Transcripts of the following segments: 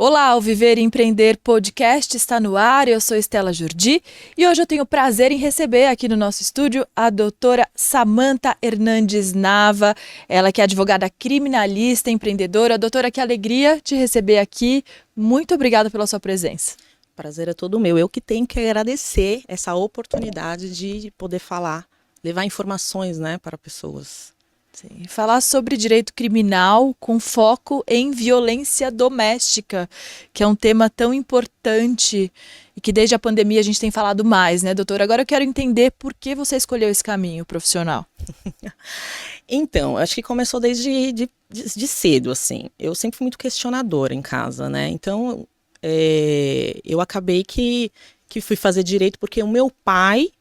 Olá, o Viver e Empreender Podcast está no ar, eu sou Estela Jordi e hoje eu tenho o prazer em receber aqui no nosso estúdio a doutora Samantha Hernandes Nava, ela que é advogada criminalista, empreendedora. Doutora, que alegria te receber aqui, muito obrigada pela sua presença. Prazer é todo meu, eu que tenho que agradecer essa oportunidade de poder falar, levar informações, para pessoas. Sim, falar sobre direito criminal com foco em violência doméstica, que é um tema tão importante e que desde a pandemia a gente tem falado mais, né, doutora? Agora eu quero entender por que você escolheu esse caminho profissional. Então, acho que começou desde de cedo, assim. Eu sempre fui muito questionadora em casa, né? Então, eu acabei que fui fazer direito porque o meu pai,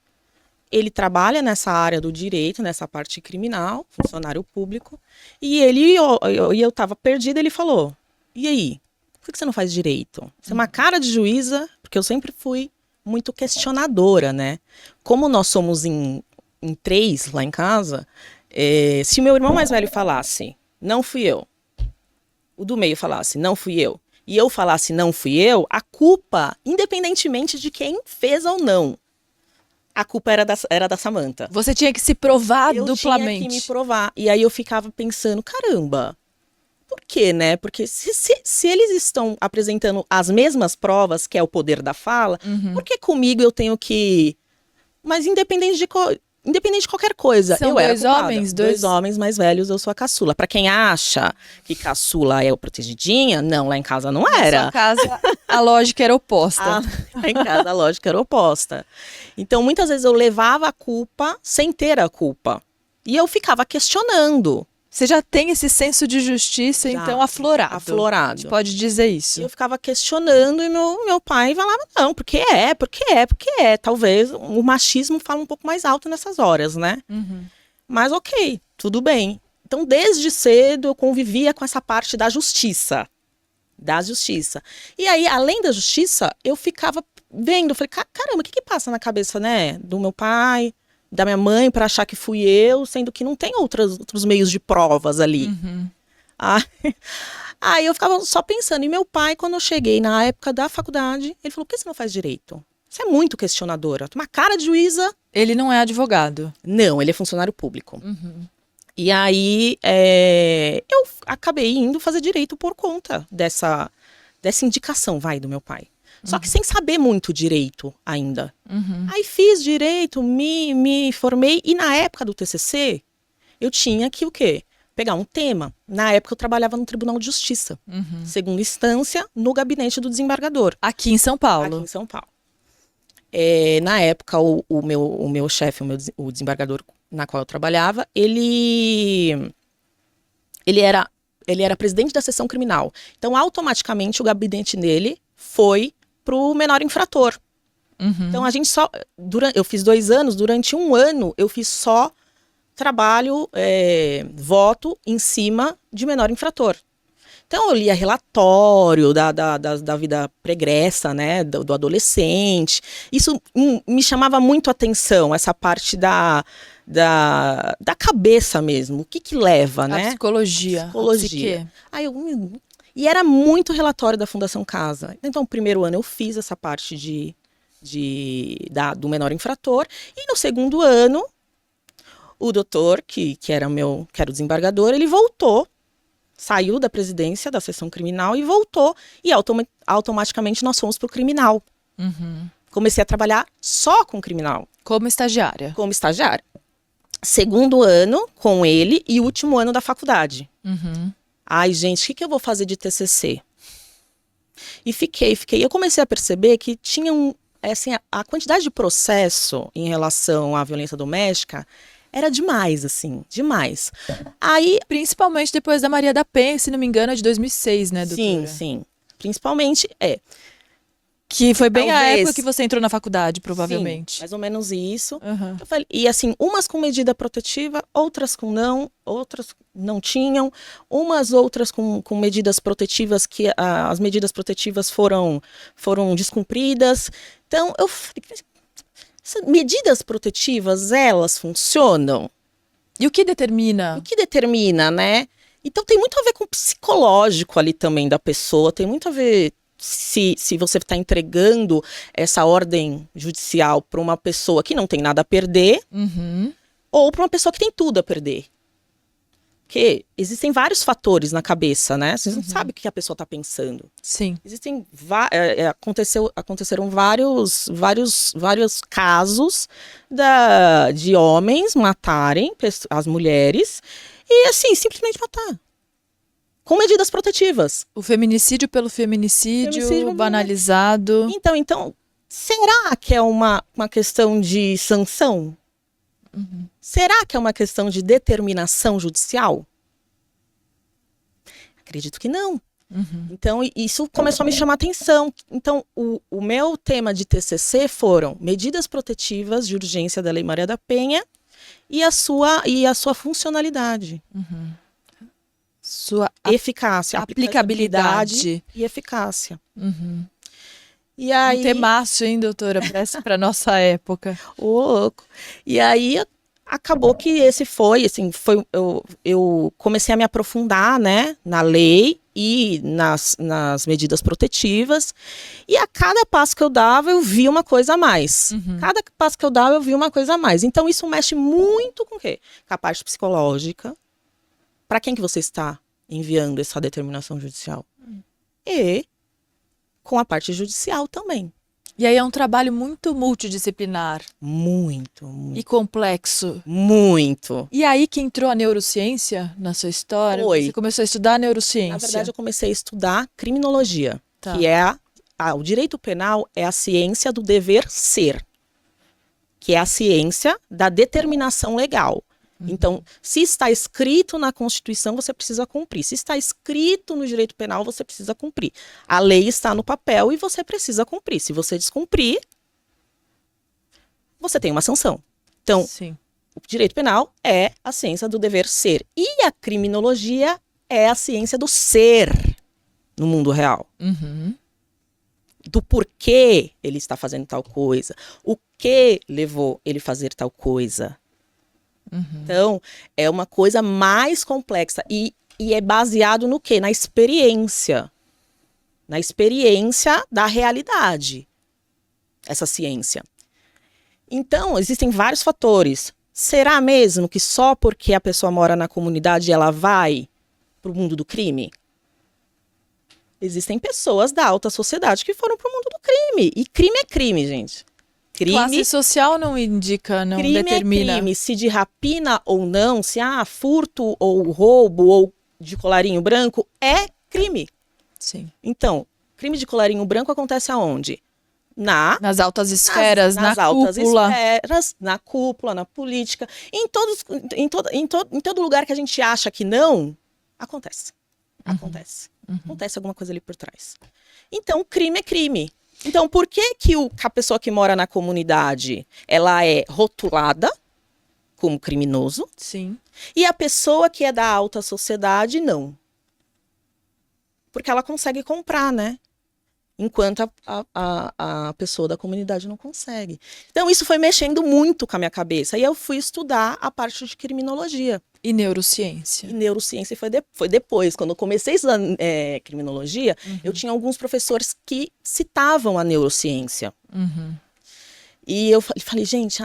ele trabalha nessa área do direito, nessa parte criminal, funcionário público, e eu estava perdida, ele falou, e aí, por que você não faz direito? Você é uma cara de juíza, porque eu sempre fui muito questionadora, né? Como nós somos em 3 lá em casa, se o meu irmão mais velho falasse, não fui eu, o do meio falasse, não fui eu, e eu falasse, não fui eu, a culpa, independentemente de quem fez ou não, a culpa era da Samantha. Você tinha que se provar duplamente. Eu tinha que me provar. E aí eu ficava pensando, caramba, por quê, né? Porque se eles estão apresentando as mesmas provas, que é o poder da fala, por que comigo eu tenho que... Mas independente de qualquer coisa, São eu era dois culpada. homens? Dois homens mais velhos, eu sou a caçula. Pra quem acha que caçula é o protegidinha, não, lá em casa não era. Na sua casa, a lógica era oposta. Lá em casa a lógica era oposta. Então, muitas vezes eu levava a culpa sem ter a culpa. E eu ficava questionando. Você já tem esse senso de justiça, Já, então, aflorado. aflorado. A gente pode dizer isso. E eu ficava questionando e meu pai falava, não, porque é. Talvez o machismo fala um pouco mais alto nessas horas, né? Mas ok, tudo bem. Então, desde cedo, eu convivia com essa parte da justiça. E aí, além da justiça, eu ficava vendo, falei, caramba, o que passa na cabeça, né, do meu pai, da minha mãe, para achar que fui eu, sendo que não tem outros meios de provas ali. Aí eu ficava só pensando, e meu pai, quando eu cheguei na época da faculdade, ele falou, por que você não faz direito? Você é muito questionadora, tem uma cara de juíza. Ele não é advogado? Não, ele é funcionário público. E aí, eu acabei indo fazer direito por conta dessa indicação, do meu pai. Só que sem saber muito direito ainda. Aí fiz direito, me formei, e na época do TCC, eu tinha que o quê? Pegar um tema. Na época eu trabalhava no Tribunal de Justiça, segunda instância, no gabinete do desembargador. Aqui em São Paulo? Aqui em São Paulo. Na época, o meu chefe, o desembargador na qual eu trabalhava, ele era presidente da seção criminal. Então, automaticamente, o gabinete dele foi pro menor infrator. Então, a gente eu fiz 2 anos, durante 1 ano, eu fiz só trabalho, voto em cima de menor infrator. Então, eu lia relatório da vida pregressa, né, do adolescente. Isso me chamava muito a atenção, essa parte da cabeça mesmo. O que leva, né? A psicologia. Psicologia. E era muito relatório da Fundação Casa. Então, no primeiro ano eu fiz essa parte do menor infrator. E no segundo ano, o doutor, que era o desembargador, ele voltou. Saiu da presidência da seção criminal e voltou. E automaticamente nós fomos para o criminal. Comecei a trabalhar só com criminal. Como estagiária? Como estagiária. Segundo ano com ele e último ano da faculdade. Ai, gente, o que eu vou fazer de TCC? E fiquei. Eu comecei a perceber que tinha a quantidade de processo em relação à violência doméstica era demais, assim, demais. Aí, principalmente depois da Maria da Penha, se não me engano, é de 2006, né, doutora? Sim. Principalmente, Que foi bem talvez a época que você entrou na faculdade, provavelmente. Sim, mais ou menos isso. Eu falei, e assim, umas com medida protetiva, outras com não, outras não tinham, outras com medidas protetivas que as medidas protetivas foram descumpridas. Então, eu falei, medidas protetivas, elas funcionam? E o que determina? O que determina, né? Então tem muito a ver com o psicológico ali também da pessoa, tem muito a ver se você está entregando essa ordem judicial para uma pessoa que não tem nada a perder ou para uma pessoa que tem tudo a perder. Porque existem vários fatores na cabeça, né? Você não sabe o que a pessoa está pensando. Sim. Existem aconteceram vários casos de homens matarem as mulheres e, assim, simplesmente matar. Com medidas protetivas. O feminicídio pelo feminicídio banalizado. Então, será que é uma questão de sanção? Será que é uma questão de determinação judicial? Acredito que não. Então, isso começou a me chamar atenção. Então, o meu tema de TCC foram medidas protetivas de urgência da Lei Maria da Penha e a sua funcionalidade. Sua eficácia, aplicabilidade e eficácia. E Um aí, temaço, hein, doutora? Parece para nossa época. louco. E aí acabou que esse foi, assim, eu comecei a me aprofundar, né, na lei e nas medidas protetivas. E a cada passo que eu dava, eu via uma coisa a mais. Cada passo que eu dava, eu via uma coisa a mais. Então isso mexe muito com o quê? Com a parte psicológica. Para quem que você está enviando essa determinação judicial? E com a parte judicial também. E aí é um trabalho muito multidisciplinar. Muito. E complexo. Muito. E aí que entrou a neurociência na sua história? Foi. Você começou a estudar neurociência. Na verdade, eu comecei a estudar criminologia, Tá. que é o direito penal é a ciência do dever ser, que é a ciência da determinação legal. Então, se está escrito na Constituição, você precisa cumprir. Se está escrito no direito penal, você precisa cumprir. A lei está no papel e você precisa cumprir. Se você descumprir, você tem uma sanção. Então, Sim. o direito penal é a ciência do dever ser. E a criminologia é a ciência do ser no mundo real. Do porquê ele está fazendo tal coisa. O que levou ele a fazer tal coisa. Então, é uma coisa mais complexa. E é baseado no quê? Na experiência. Na experiência da realidade. Essa ciência. Então, existem vários fatores. Será mesmo que só porque a pessoa mora na comunidade ela vai para o mundo do crime? Existem pessoas da alta sociedade que foram para o mundo do crime. E crime é crime, gente. Classe social não indica, não determina. É crime, se de rapina ou não, se furto ou roubo ou de colarinho branco, é crime. Sim. Então, crime de colarinho branco acontece aonde? Nas altas esferas, nas na altas cúpula. esferas, na cúpula, na política. Em todo lugar que a gente acha que não, acontece. Acontece. Acontece alguma coisa ali por trás. Então, crime é crime. Então, por que a pessoa que mora na comunidade, ela é rotulada como criminoso? Sim. E a pessoa que é da alta sociedade, não. Porque ela consegue comprar, né? Enquanto a pessoa da comunidade não consegue. Então, isso foi mexendo muito com a minha cabeça. E eu fui estudar a parte de criminologia. E neurociência. E neurociência foi depois. Quando eu comecei a estudar criminologia, eu tinha alguns professores que citavam a neurociência. E eu falei, gente,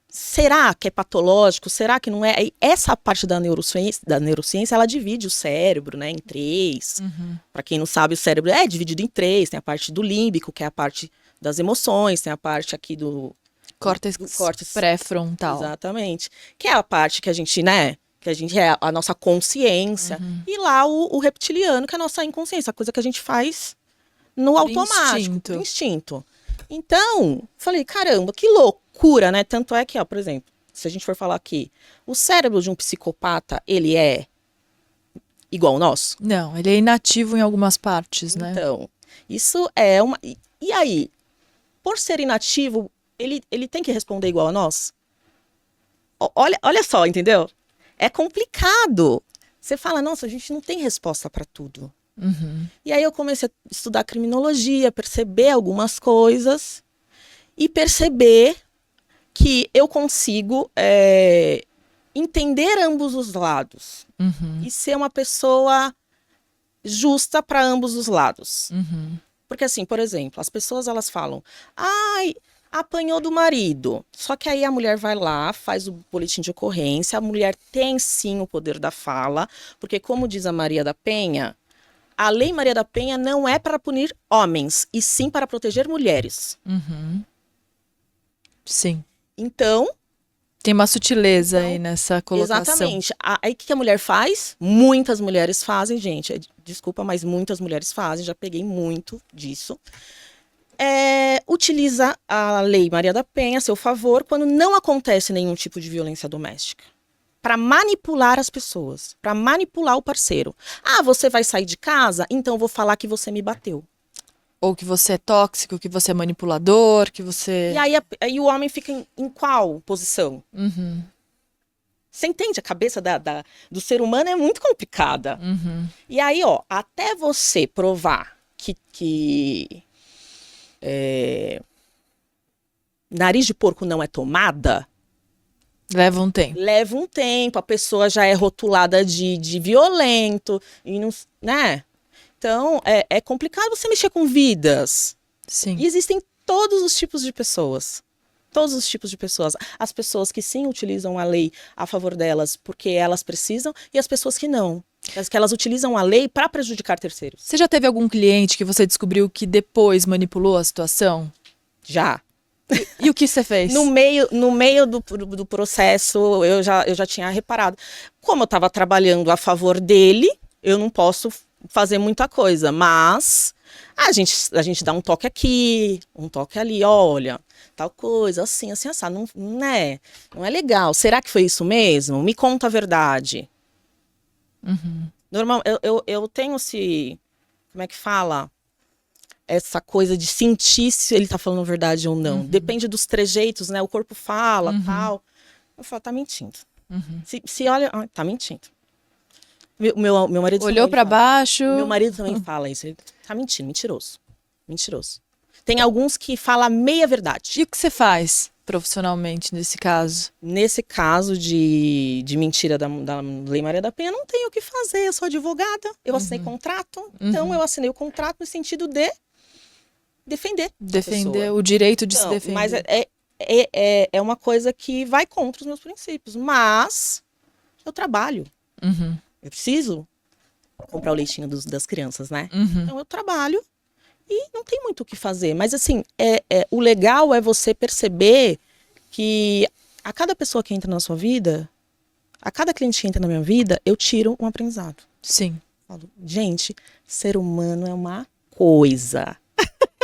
será que é patológico? Será que não é? E essa parte da neurociência, ela divide o cérebro, né, em três. Para quem não sabe, o cérebro é dividido em três. Tem a parte do límbico, que é a parte das emoções. Tem a parte aqui do córtex pré-frontal. Exatamente. Que é a parte que a gente, né, que a gente é a nossa consciência. E lá o reptiliano, que é a nossa inconsciência, a coisa que a gente faz no automático, por instinto. Então, falei, caramba, que loucura, né? Tanto é que, por exemplo, se a gente for falar aqui, o cérebro de um psicopata, ele é igual ao nosso? Não, ele é inativo em algumas partes, né? Então, isso é uma... E aí, por ser inativo, ele tem que responder igual a nós? Olha só, entendeu? É complicado. Você fala, nossa, a gente não tem resposta para tudo. E aí eu comecei a estudar criminologia, perceber algumas coisas e perceber que eu consigo entender ambos os lados Uhum. e ser uma pessoa justa para ambos os lados. Uhum. Porque assim, por exemplo, as pessoas elas falam, ai, apanhou do marido. Só que aí a mulher vai lá, faz o boletim de ocorrência, a mulher tem sim o poder da fala, porque como diz a Maria da Penha, a Lei Maria da Penha não é para punir homens, e sim para proteger mulheres. Uhum. Sim. Então, Tem uma sutileza aí nessa colocação. exatamente. Aí o que a mulher faz? Muitas mulheres fazem, gente. Desculpa, mas muitas mulheres fazem, já peguei muito disso. Utiliza a Lei Maria da Penha a seu favor quando não acontece nenhum tipo de violência doméstica. Para manipular as pessoas, para manipular o parceiro. Ah, você vai sair de casa? Então eu vou falar que você me bateu. Ou que você é tóxico, que você é manipulador, que você... E aí o homem fica em qual posição? Uhum. Você entende? A cabeça do ser humano é muito complicada. Uhum. E aí, ó, até você provar que nariz de porco não é tomada, Leva um tempo. leva um tempo, a pessoa já é rotulada de violento, e não, né? Então, é complicado você mexer com vidas. Sim. E existem todos os tipos de pessoas. Todos os tipos de pessoas. As pessoas que sim utilizam a lei a favor delas porque elas precisam, e as pessoas que não. As que elas utilizam a lei para prejudicar terceiros. Você já teve algum cliente que você descobriu que depois manipulou a situação? Já. E o que você fez? No meio do processo, eu já tinha reparado. Como eu estava trabalhando a favor dele, eu não posso fazer muita coisa, mas a gente dá um toque aqui, um toque ali, olha, tal coisa, assim, assado. Não é legal. Será que foi isso mesmo? Me conta a verdade. Uhum. Normal, eu tenho como é que fala? Essa coisa de sentir se ele tá falando a verdade ou não. Uhum. Depende dos trejeitos, né? O corpo fala, tal. Eu falo, tá mentindo. Uhum. Se olha, tá mentindo. Meu marido Olhou também pra fala. baixo. Meu marido também fala isso. Ele tá mentindo, mentiroso. Mentiroso. Tem alguns que falam meia verdade. E o que você faz profissionalmente nesse caso? Nesse caso de mentira da Lei Maria da Penha, não tenho o que fazer. Eu sou advogada, eu assinei contrato. Então, eu assinei o contrato no sentido de defender. Defender o direito de se defender. Mas é uma coisa que vai contra os meus princípios. Mas eu trabalho. Uhum. Eu preciso comprar o leitinho das crianças, né? Uhum. Então eu trabalho e não tem muito o que fazer. Mas assim, o legal é você perceber que a cada pessoa que entra na sua vida, a cada cliente que entra na minha vida, eu tiro um aprendizado. Sim. Falo, gente, ser humano é uma coisa.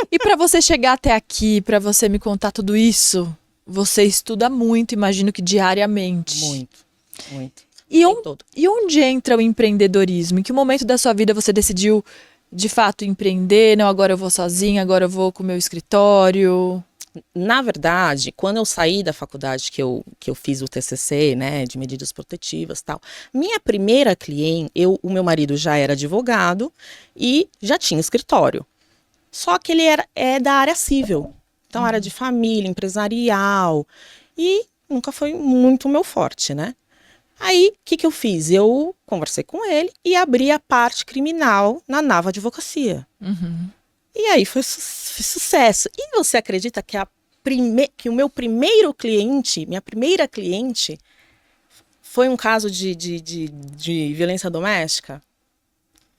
E pra você chegar até aqui, pra você me contar tudo isso, você estuda muito, imagino que diariamente. Muito, muito. E onde entra o empreendedorismo? Em que momento da sua vida você decidiu, de fato, empreender? Não, agora eu vou sozinha, agora eu vou com o meu escritório. Na verdade, quando eu saí da faculdade que eu fiz o TCC, né, de medidas protetivas e tal, minha primeira cliente, o meu marido já era advogado e já tinha escritório. Só que ele é da área civil, então área de família, empresarial, e nunca foi muito o meu forte, né? Aí, o que eu fiz? Eu conversei com ele e abri a parte criminal na Nava Advocacia. Uhum. E aí foi sucesso. E você acredita que, que o meu primeiro cliente, minha primeira cliente, foi um caso de violência doméstica?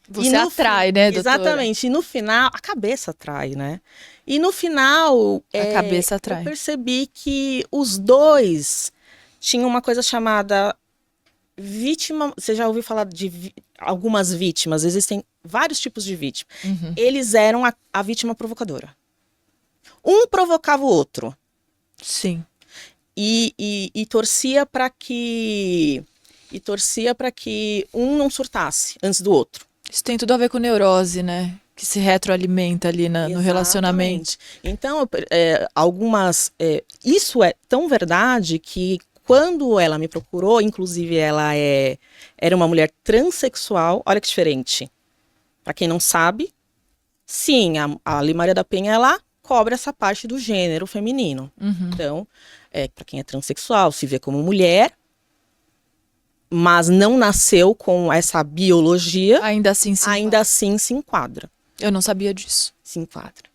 Você atrai, né, doutora? Exatamente. E no final, a cabeça atrai, né? E no final, a cabeça atrai. Eu percebi que os dois tinham uma coisa chamada vítima. Você já ouviu falar de algumas vítimas? Existem vários tipos de vítima. Uhum. Eles eram a vítima provocadora. Um provocava o outro. Sim. E torcia para que um não surtasse antes do outro. Isso tem tudo a ver com neurose, né? Que se retroalimenta ali no relacionamento. Então, isso é tão verdade que quando ela me procurou, inclusive ela era uma mulher transexual, olha que diferente. Para quem não sabe, sim, a Lei Maria da Penha, ela cobre essa parte do gênero feminino. Uhum. Então, para quem é transexual, se vê como mulher, mas não nasceu com essa biologia, Ainda assim, sim. ainda assim se enquadra. Eu não sabia disso. Se enquadra.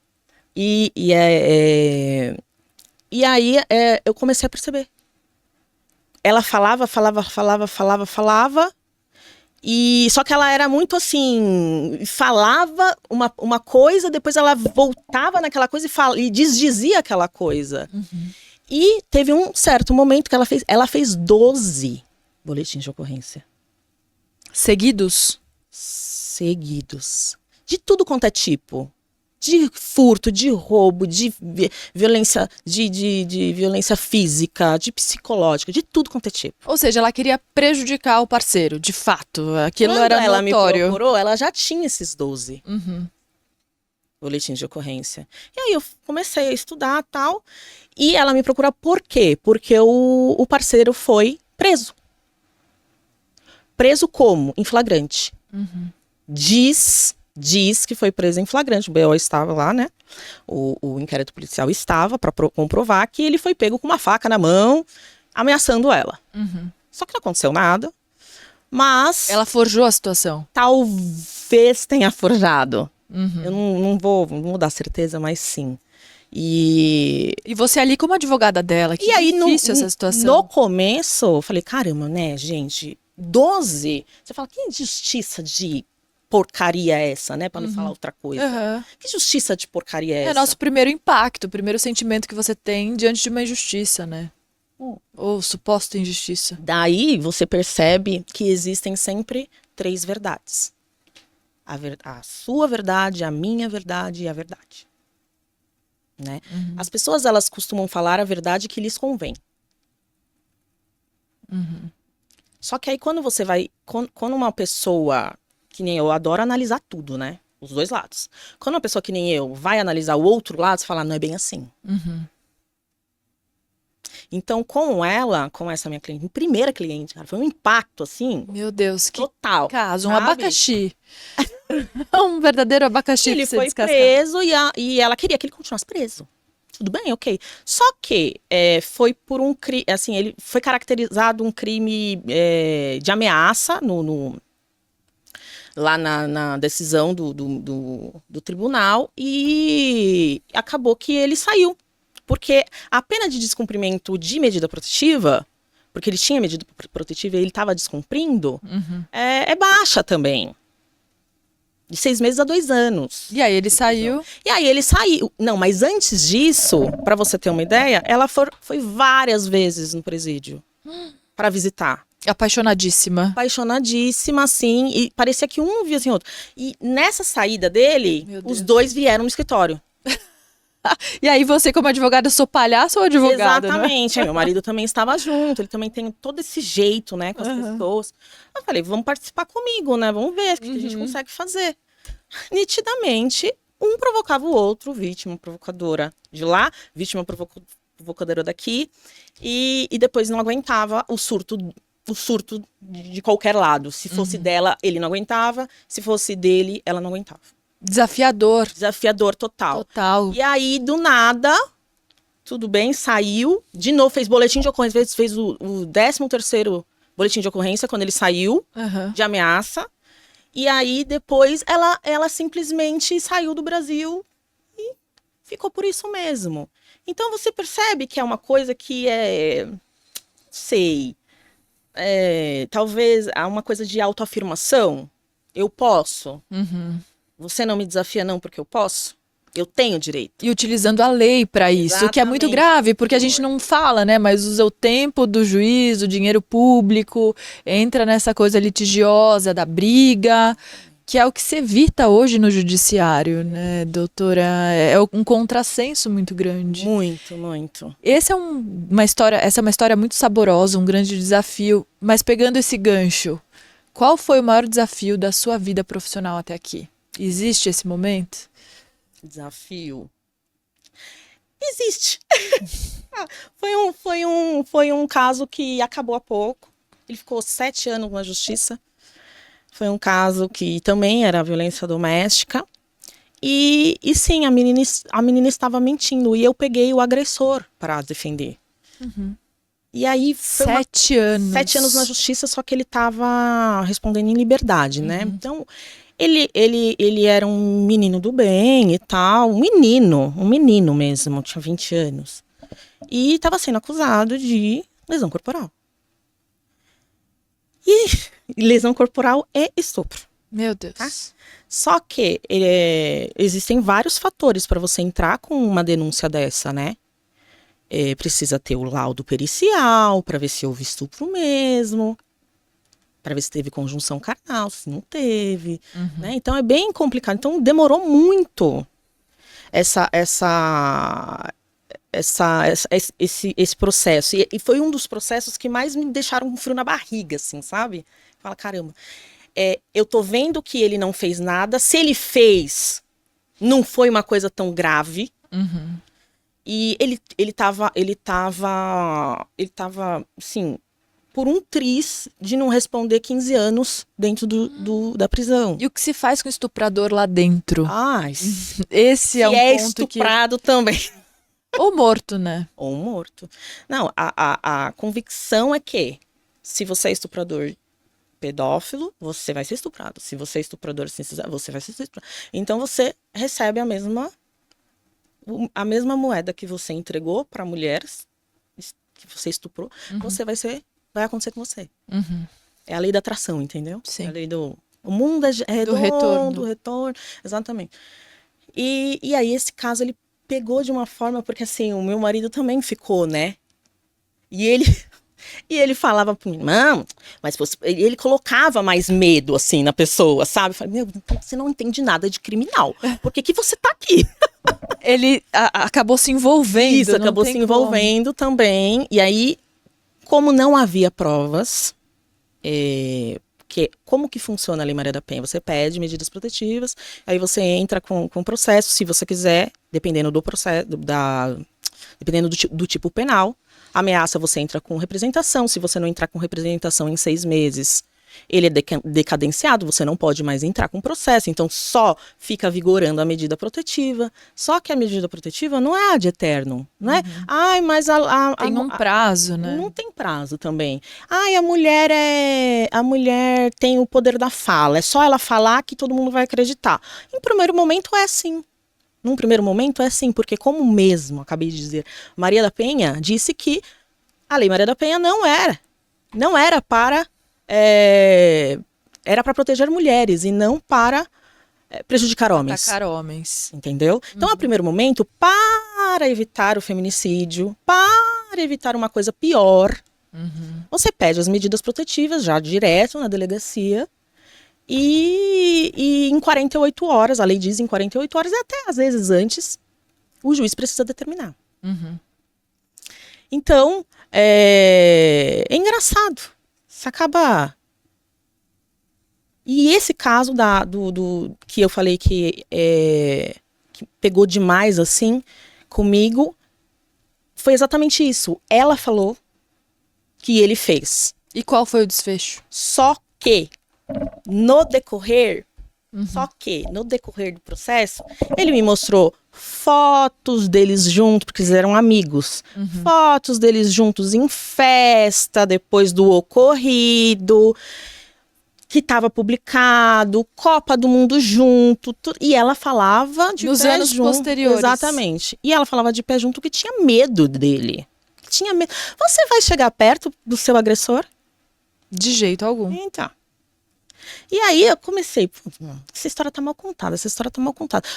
E aí eu comecei a perceber. Ela falava, e só que ela era muito assim, falava uma coisa, depois ela voltava naquela coisa e desdizia aquela coisa. Uhum. E teve um certo momento que ela fez 12 boletins de ocorrência. Seguidos? Seguidos. De tudo quanto é tipo. De furto, de roubo, de violência, de violência física, de psicológica, de tudo quanto é tipo. Ou seja, ela queria prejudicar o parceiro, de fato. Aquilo Quando era ela notório. me procurou, ela já tinha esses 12 Uhum. boletins de ocorrência. E aí eu comecei a estudar tal. E ela me procura por quê? Porque o parceiro foi preso. Preso como? Em flagrante. Uhum. Diz que foi preso em flagrante. O BO estava lá, né? O inquérito policial estava para comprovar que ele foi pego com uma faca na mão, ameaçando ela. Uhum. Só que não aconteceu nada. Mas Ela forjou a situação. talvez tenha forjado. Uhum. Eu não vou dar certeza, mas sim. E você ali como advogada dela, que aí, difícil essa situação. no começo, eu falei, caramba, né, gente, 12? Você fala, que injustiça de porcaria é essa, né, pra não falar outra coisa. Uhum. Que justiça de porcaria é É essa? nosso primeiro impacto, o primeiro sentimento que você tem diante de uma injustiça, né? Ou suposta injustiça. Daí você percebe que existem sempre 3 verdades. A sua verdade, a minha verdade e a verdade. Né? Uhum. As pessoas, elas costumam falar a verdade que lhes convém. Uhum. Só que aí quando você vai... Quando uma pessoa, que nem eu, adoro analisar tudo, né? Os 2 lados. Quando uma pessoa que nem eu vai analisar o outro lado, você fala, não é bem assim. Uhum. Então, com essa minha cliente, primeira cliente, cara, foi um impacto, assim, Meu Deus, que total. caso. Um sabe? abacaxi. Um verdadeiro abacaxi Ele pra você foi descascar. preso e ela queria que ele continuasse preso. Tudo bem, ok. Só que foi por um crime, assim, ele foi caracterizado um crime de ameaça lá na decisão do tribunal e acabou que ele saiu. Porque a pena de descumprimento de medida protetiva, porque ele tinha medida protetiva e ele estava descumprindo, Uhum. é baixa também. De 6 meses a 2 anos. E aí ele saiu. E aí ele saiu. Não, mas antes disso, para você ter uma ideia, ela foi várias vezes no presídio para visitar. Apaixonadíssima. Apaixonadíssima, assim, e parecia que um não via assim outro. E nessa saída dele, Meu Deus. os 2 vieram no escritório. E aí você, como advogada, sou palhaço ou advogada? Exatamente. Aí meu marido também estava junto, ele também tem todo esse jeito, né, com as pessoas. Eu falei, vamos participar comigo, né? Vamos ver o que a gente consegue fazer. Nitidamente, um provocava o outro, vítima provocadora de lá, vítima provocadora daqui, e depois não aguentava o surto de qualquer lado. Se fosse dela, ele não aguentava, se fosse dele, ela não aguentava. Desafiador. Desafiador total. Total. E aí, do nada, tudo bem, saiu, de novo fez boletim de ocorrência, fez o 13º boletim de ocorrência quando ele saiu, Uhum. de ameaça. E aí, depois, ela simplesmente saiu do Brasil e ficou por isso mesmo. Então, você percebe que é uma coisa que talvez há uma coisa de autoafirmação. Eu posso. Uhum. Você não me desafia não porque eu posso? Eu tenho direito. E utilizando a lei para isso, o que é muito Exatamente. grave, porque a gente não fala, né? Mas usa o tempo do juiz, o dinheiro público, entra nessa coisa litigiosa da briga, que é o que se evita hoje no judiciário, né, doutora? É um contrassenso muito grande. Muito, muito. Essa é uma história muito saborosa, um grande desafio. Mas pegando esse gancho, qual foi o maior desafio da sua vida profissional até aqui? Existe esse momento? Desafio. Existe. Foi um caso que acabou há pouco. Ele ficou 7 anos na justiça. Foi um caso que também era violência doméstica. E sim, a menina estava mentindo. E eu peguei o agressor para defender. Uhum. E aí foi 7 anos. 7 anos na justiça, só que ele tava respondendo em liberdade, né? Então, ele era um menino do bem e tal, um menino mesmo, tinha 20 anos. E estava sendo acusado de lesão corporal. E lesão corporal é estupro. Meu Deus. Tá? Só que existem vários fatores para você entrar com uma denúncia dessa, né? Precisa ter o laudo pericial para ver se houve estupro mesmo, para ver se teve conjunção carnal, se não teve, né? Então é bem complicado. Então demorou muito esse processo. E foi um dos processos que mais me deixaram um frio na barriga, assim, sabe? Fala, caramba, eu tô vendo que ele não fez nada. Se ele fez, não foi uma coisa tão grave. E ele tava, assim, por um triz de não responder 15 anos dentro da prisão. E o que se faz com o estuprador lá dentro? Esse é um ponto estuprado também. Ou morto, né? Ou morto. Não, a convicção é que se você é estuprador pedófilo, você vai ser estuprado. Se você é estuprador, você vai ser estuprado. Então você recebe a mesma moeda que você entregou para mulheres, que você estuprou, vai acontecer com você. É a lei da atração, entendeu? Sim. É a lei do... O mundo é redondo, do retorno. Exatamente. E aí esse caso, ele pegou de uma forma, porque assim, o meu marido também ficou, né? E ele falava pro meu irmão, mas ele colocava mais medo, assim, na pessoa, sabe? Eu falei, meu, você não entende nada de criminal. Por que você tá aqui? Ele acabou se envolvendo. Isso, acabou se envolvendo também. E aí, como não havia provas, como que funciona a Lei Maria da Penha? Você pede medidas protetivas, aí você entra com processo, se você quiser, dependendo do processo, dependendo do tipo penal. Ameaça, você entra com representação. Se você não entrar com representação em 6 meses, ele é decadenciado, você não pode mais entrar com processo. Então, só fica vigorando a medida protetiva. Só que a medida protetiva não é ad eterno, não é? Ai, mas tem um prazo, né? Não tem prazo também. Ai, a mulher tem o poder da fala. É só ela falar que todo mundo vai acreditar. Em primeiro momento é assim. Num primeiro momento é assim, porque como mesmo, acabei de dizer, Maria da Penha disse que a Lei Maria da Penha não era para proteger mulheres e não para prejudicar homens. Atacar homens. Entendeu? Então, a primeiro momento, para evitar o feminicídio, para evitar uma coisa pior, você pede as medidas protetivas já direto na delegacia. E em 48 horas, a lei diz em 48 horas, e até às vezes antes, o juiz precisa determinar. Então, é engraçado. Você acaba... E esse caso que eu falei que pegou demais, assim, comigo, foi exatamente isso. Ela falou que ele fez. E qual foi o desfecho? Só que no decorrer do processo, ele me mostrou fotos deles juntos, porque eles eram amigos. Fotos deles juntos em festa, depois do ocorrido, que estava publicado, Copa do Mundo junto, e ela falava de nos pé anos junto. posteriores. Exatamente. E ela falava de pé junto que tinha medo dele. Tinha medo. Você vai chegar perto do seu agressor? De jeito algum. Então. E aí eu comecei, essa história tá mal contada.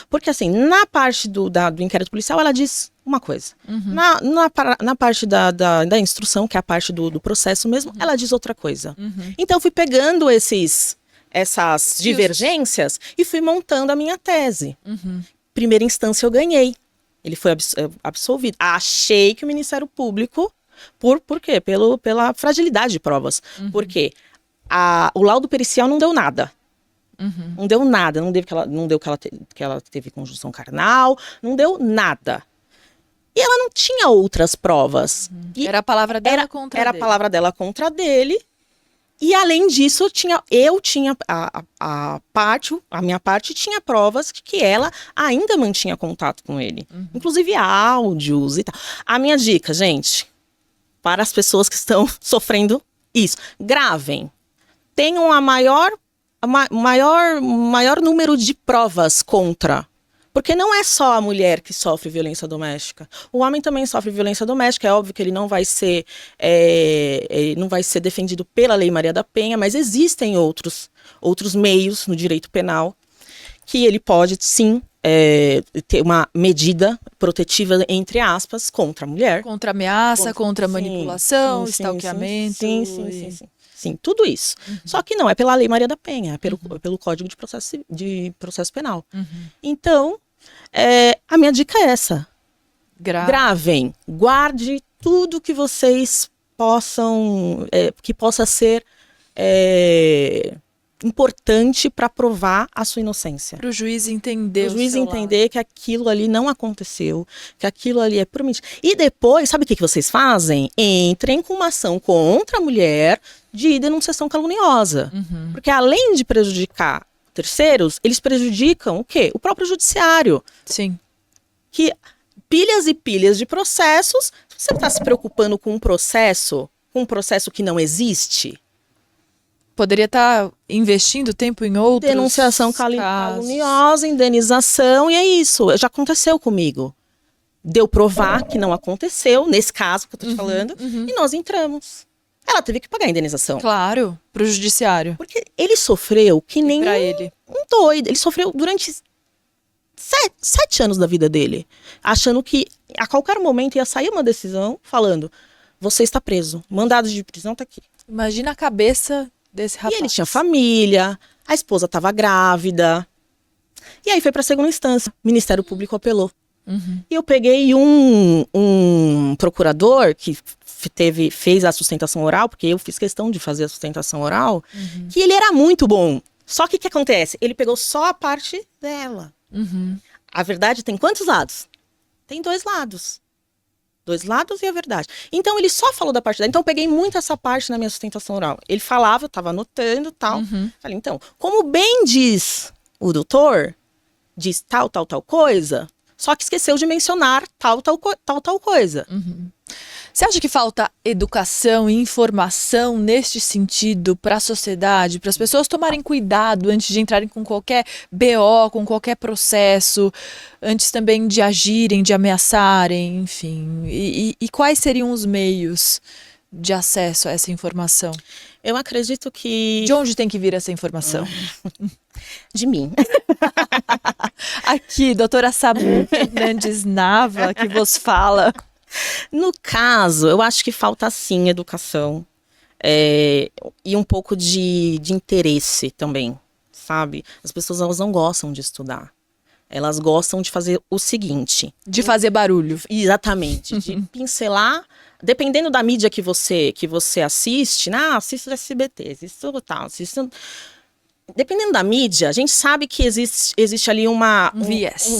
Porque assim, na parte do inquérito policial, ela diz uma coisa. Na parte da instrução, que é a parte do processo mesmo, ela diz outra coisa. Então eu fui pegando essas divergência e fui montando a minha tese. Primeira instância eu ganhei. Ele foi absolvido. Achei que o Ministério Público, por quê? Pela fragilidade de provas. Por quê? O laudo pericial não deu nada. Não deu nada. Não deu que ela teve conjunção carnal. Não deu nada. E ela não tinha outras provas. Era a palavra dela contra dele. Era a palavra dela contra dele. E além disso, eu tinha a minha parte tinha provas que ela ainda mantinha contato com ele. Inclusive áudios e tal. A minha dica, gente, para as pessoas que estão sofrendo isso. Gravem. Tenham maior número de provas contra. Porque não é só a mulher que sofre violência doméstica. O homem também sofre violência doméstica. É óbvio que ele não vai ser defendido pela Lei Maria da Penha, mas existem outros meios no direito penal que ele pode, sim, ter uma medida protetiva, entre aspas, contra a mulher. Contra ameaça, contra manipulação, stalkeamento. Sim, tudo isso. Só que não é pela Lei Maria da Penha, é pelo Código de Processo Penal. Então, a minha dica é essa. Gravem, guarde tudo que vocês possam, que possa ser importante para provar a sua inocência. Para o juiz entender. Para o juiz entender que aquilo ali não aconteceu, que aquilo ali é prometido. E depois, sabe o que vocês fazem? Entrem com uma ação contra a mulher de denunciação caluniosa. Porque além de prejudicar terceiros, eles prejudicam o quê? O próprio judiciário. Sim. Que pilhas e pilhas de processos, você está se preocupando com um processo que não existe? Poderia estar investindo tempo em outros denunciação caluniosa, indenização, e é isso. Já aconteceu comigo. Deu provar que não aconteceu, nesse caso que eu tô te falando, e nós entramos. Ela teve que pagar a indenização. Claro, pro judiciário. Porque ele sofreu que nem um doido. Ele sofreu durante 7 anos da vida dele, achando que a qualquer momento ia sair uma decisão falando: você está preso, mandado de prisão tá aqui. Imagina a cabeça desse rapaz. E ele tinha família, a esposa estava grávida. E aí foi para a segunda instância. O Ministério Público apelou. E eu peguei um procurador que fez a sustentação oral, porque eu fiz questão de fazer a sustentação oral, que ele era muito bom. Só que o que acontece? Ele pegou só a parte dela. A verdade tem quantos lados? Tem 2 lados. 2 lados e a verdade. Então, ele só falou da parte dela. Então, eu peguei muito essa parte na minha sustentação oral. Ele falava, eu estava anotando e tal. Falei, então, como bem diz o doutor, diz tal coisa, só que esqueceu de mencionar tal coisa. Você acha que falta educação e informação neste sentido para a sociedade, para as pessoas tomarem cuidado antes de entrarem com qualquer BO, com qualquer processo, antes também de agirem, de ameaçarem, enfim? E quais seriam os meios de acesso a essa informação? Eu acredito que... De onde tem que vir essa informação? De mim. Aqui, doutora Samantha Hernandes Nava, que vos fala. No caso, eu acho que falta sim educação e um pouco de interesse também, sabe? As pessoas, elas não gostam de estudar. Elas gostam de fazer o seguinte... De fazer barulho. Exatamente. De pincelar, dependendo da mídia que você assiste, assisto do SBT, assisto tal, assisto... Dependendo da mídia, a gente sabe que existe ali um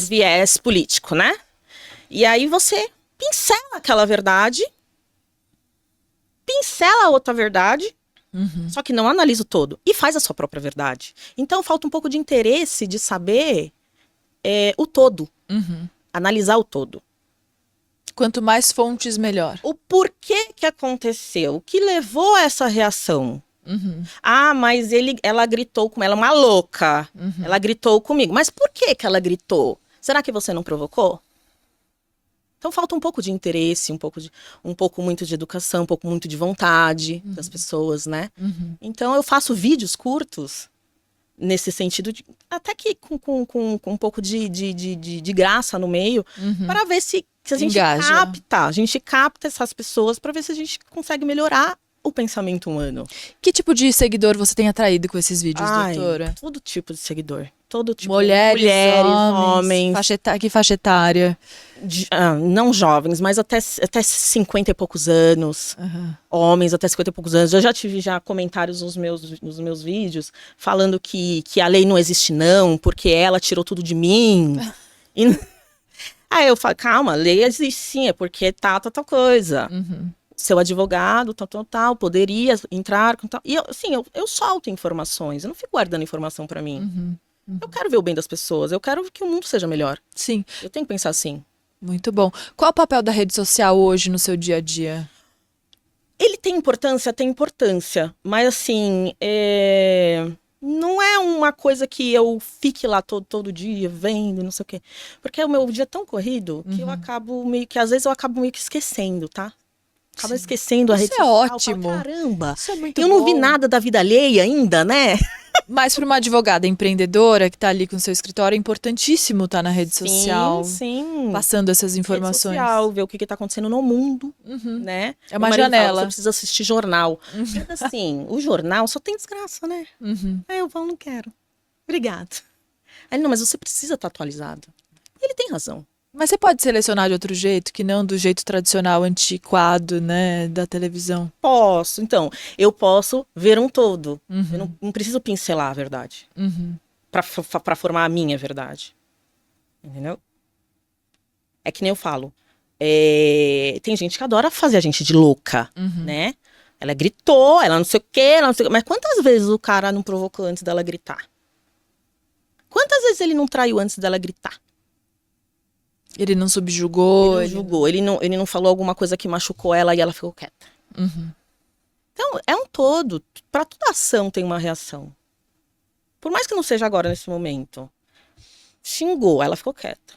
viés político, né? E aí você pincela aquela verdade, pincela a outra verdade, só que não analisa o todo e faz a sua própria verdade. Então falta um pouco de interesse de saber o todo, analisar o todo. Quanto mais fontes, melhor. O porquê que aconteceu, o que levou a essa reação. Mas ela gritou com ela, uma louca. Ela gritou comigo. Mas por que ela gritou? Será que você não provocou? Então falta um pouco de interesse, um pouco muito de educação, um pouco muito de vontade das pessoas, né? Então eu faço vídeos curtos nesse sentido, até que com um pouco de graça no meio, para ver se a gente capta essas pessoas, para ver se a gente consegue melhorar o pensamento humano. Que tipo de seguidor você tem atraído com esses vídeos, doutora? Todo tipo de seguidor. Todo tipo. Mulheres, homens. Que faixa etária? Não jovens, mas até 50 e poucos anos. Homens até 50 e poucos anos. Eu já tive comentários nos meus vídeos falando que a lei não existe não, porque ela tirou tudo de mim. Aí eu falo, calma, a lei existe sim, é porque tal coisa. Seu advogado, tal, poderia entrar com tal. E eu solto informações, eu não fico guardando informação pra mim. Eu quero ver o bem das pessoas, eu quero que o mundo seja melhor. Sim. Eu tenho que pensar assim. Muito bom. Qual o papel da rede social hoje no seu dia a dia? Ele tem importância? Tem importância. Mas, assim, não é uma coisa que eu fique lá todo dia vendo, não sei o quê. Porque o meu dia é tão corrido que eu acabo meio que... Às vezes eu acabo meio que esquecendo, tá? Acabo esquecendo a Isso rede é social. ótimo. Falo, caramba, Isso é muito eu não bom. vi nada da vida alheia ainda, né? Mas para uma advogada empreendedora que está ali com seu escritório, é importantíssimo estar na rede social, Sim. passando essas Rede informações. social, ver o que está acontecendo no mundo, né? É uma Meu marido fala, janela. você precisa assistir jornal. Mas, assim, o jornal só tem desgraça, né? Aí eu falo, não quero. Obrigado. Aí ele, não, mas você precisa estar atualizado. Ele tem razão. Mas você pode selecionar de outro jeito, que não do jeito tradicional, antiquado, né, da televisão. Posso, então, eu posso ver um todo. Eu não preciso pincelar a verdade. Pra formar a minha verdade. Entendeu? É que nem eu falo. Tem gente que adora fazer a gente de louca, né? Ela gritou, ela não sei o quê, ela não sei o quê. Mas quantas vezes o cara não provocou antes dela gritar? Quantas vezes ele não traiu antes dela gritar? Ele não subjugou. Ele não julgou, ele não falou alguma coisa que machucou ela e ela ficou quieta. Então, é um todo. Para toda ação tem uma reação. Por mais que não seja agora, nesse momento. Xingou, ela ficou quieta.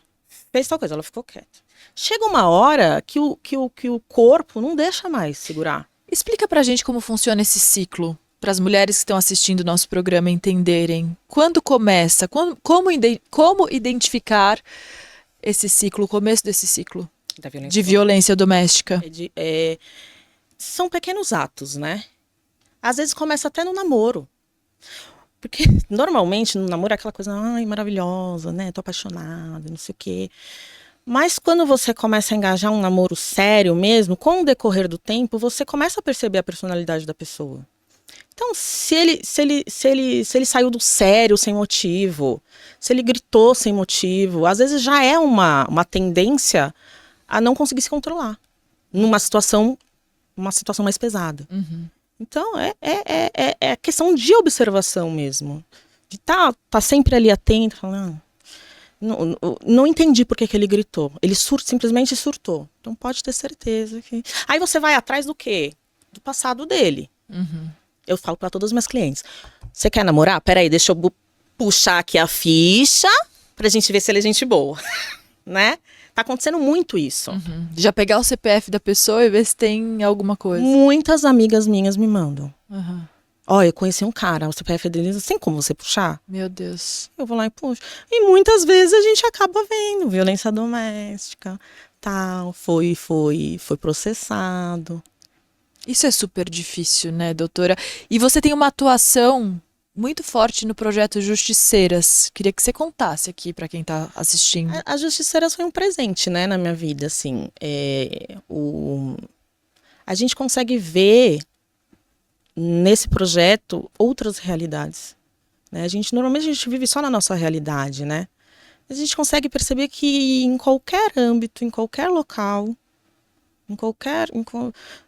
Fez tal coisa, ela ficou quieta. Chega uma hora que o corpo não deixa mais segurar. Explica pra gente como funciona esse ciclo, para as mulheres que estão assistindo o nosso programa entenderem. Quando começa? Como identificar esse ciclo, o começo desse ciclo Da violência de violência doméstica? São pequenos atos, né? Às vezes começa até no namoro. Porque normalmente no namoro é aquela coisa, ai, maravilhosa, né? Tô apaixonada, não sei o quê. Mas quando você começa a engajar um namoro sério mesmo, com o decorrer do tempo, você começa a perceber a personalidade da pessoa. Então, se ele saiu do sério sem motivo, se ele gritou sem motivo, às vezes já é uma tendência a não conseguir se controlar numa situação mais pesada. Então, é questão de observação mesmo. De tá sempre ali atento, falando, não entendi por que ele gritou. Ele simplesmente surtou. Então pode ter certeza que... Aí você vai atrás do quê? Do passado dele. Eu falo para todos os meus clientes. Você quer namorar? Peraí, deixa eu puxar aqui a ficha pra gente ver se ele é gente boa. Né? Tá acontecendo muito isso. Já pegar o CPF da pessoa e ver se tem alguma coisa. Muitas amigas minhas me mandam. Ó, eu conheci um cara, o CPF dele, não tem como você puxar? Meu Deus. Eu vou lá e puxo. E muitas vezes a gente acaba vendo violência doméstica, tal, foi processado. Isso é super difícil, né, doutora? E você tem uma atuação muito forte no projeto Justiceiras. Queria que você contasse aqui para quem está assistindo. A Justiceiras foi um presente, né, na minha vida, assim. A gente consegue ver nesse projeto outras realidades, né? Normalmente a gente vive só na nossa realidade, né? A gente consegue perceber que em qualquer âmbito, em qualquer local,